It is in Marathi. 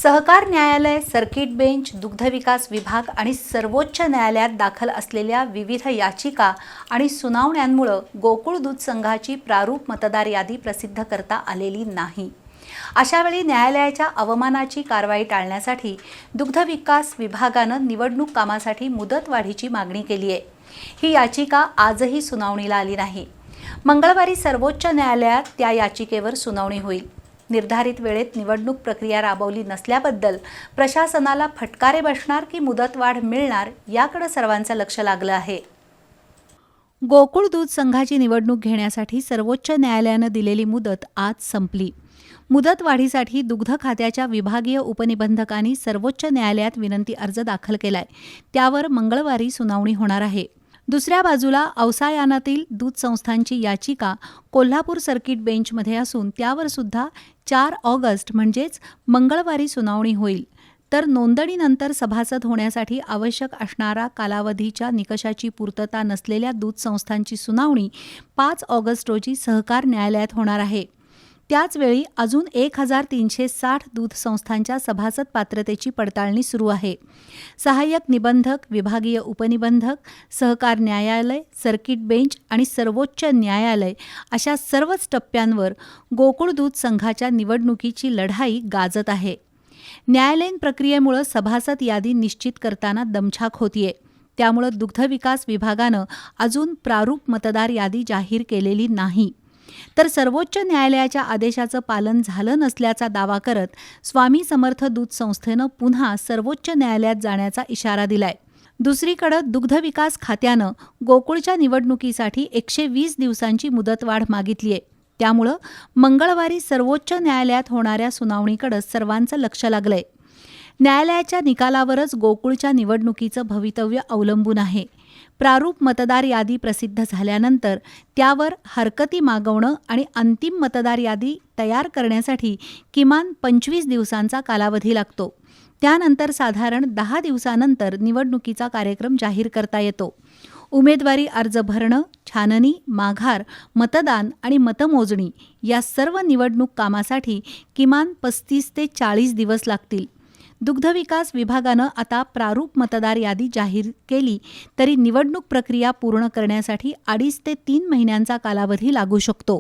सहकार न्यायालय, सर्किट बेंच, दुग्धविकास विभाग आणि सर्वोच्च न्यायालयात दाखल असलेल्या विविध याचिका आणि सुनावण्यांमुळे गोकुळ दूध संघाची प्रारूप मतदार यादी प्रसिद्ध करता आलेली नाही। अशावेळी न्यायालयाच्या अवमानाची कारवाई टाळण्यासाठी दुग्धविकास विभागानं निवडणूक कामासाठी मुदतवाढीची मागणी केली आहे। ही याचिका आजही सुनावणीला आली नाही। मंगळवारी सर्वोच्च न्यायालयात त्या याचिकेवर सुनावणी होईल। निर्धारित वेळेत निवडणूक प्रक्रिया राबवली नसल्याबद्दल प्रशासनाला फटकारे बसणार की मुदतवाढ मिळणार याकडे सर्वांचं लक्ष लागलं आहे। गोकुळ दूध संघाची निवडणूक घेण्यासाठी सर्वोच्च न्यायालयाने दिलेली मुदत आज संपली। मुदतवाढीसाठी दुग्ध खात्याच्या विभागीय उपनिबंधकांनी सर्वोच्च न्यायालयात विनंती अर्ज दाखल केलाय। त्यावर मंगळवारी सुनावणी होणार आहे। दुसऱ्या बाजूला औसा यानातील दूध संस्थांची याचिका कोल्हापूर सर्किट बेंचमध्ये असून त्यावर सुद्धा 4 ऑगस्ट म्हणजेच मंगळवारी सुनावणी होईल। तर नोंदणीनंतर सभासद होण्यासाठी आवश्यक असणारा कालावधीच्या निकषाची पूर्तता नसलेल्या दूध संस्थांची सुनावणी 5 ऑगस्ट रोजी सहकार न्यायालयात होणार आहे। त्याचवेळी अजून 1360 दूध संस्थांच्या सभासद पात्रतेची पडताळणी सुरू आहे। सहाय्यक निबंधक, विभागीय उपनिबंधक, सहकार न्यायालय, सर्किट बेंच आणि सर्वोच्च न्यायालय अशा सर्वच टप्प्यांवर गोकुळ दूध संघाच्या निवडणुकीची लढाई गाजत आहे। न्यायालयीन प्रक्रियेमुळे सभासद यादी निश्चित करताना दमछाक होतीये। त्यामुळे दुग्धविकास विभागानं अजून प्रारूप मतदार यादी जाहीर केलेली नाही। तर सर्वोच्च न्यायालयाच्या आदेशाचं पालन झालं नसल्याचा दावा करत स्वामी समर्थ दूध संस्थेनं पुन्हा सर्वोच्च न्यायालयात जाण्याचा इशारा दिलाय। दुसरीकडे दुग्धविकास खात्यानं गोकुळच्या निवडणुकीसाठी 120 दिवसांची मुदतवाढ मागितली आहे। त्यामुळे मंगळवारी सर्वोच्च न्यायालयात होणाऱ्या सुनावणीकडे सर्वांचं लक्ष लागलंय। न्यायालयाच्या निकालावरच गोकुळच्या निवडणुकीचं भवितव्य अवलंबून आहे। प्रारूप मतदार यादी प्रसिद्ध झाल्यानंतर त्यावर हरकती मागवणं आणि अंतिम मतदार यादी तयार करण्यासाठी किमान 25 दिवसांचा कालावधी लागतो। त्यानंतर साधारण 10 दिवसांनंतर निवडणुकीचा कार्यक्रम जाहीर करता येतो। उमेदवारी अर्ज भरणं, छाननी, माघार, मतदान आणि मतमोजणी या सर्व निवडणूक कामासाठी किमान 35 ते 40 दिवस लागतील। दुग्धविकास विभागानं आता प्रारूप मतदार यादी जाहीर केली तरी निवडणूक प्रक्रिया पूर्ण करण्यासाठी 2.5 ते 3 महिन्यांचा कालावधी लागू शकतो।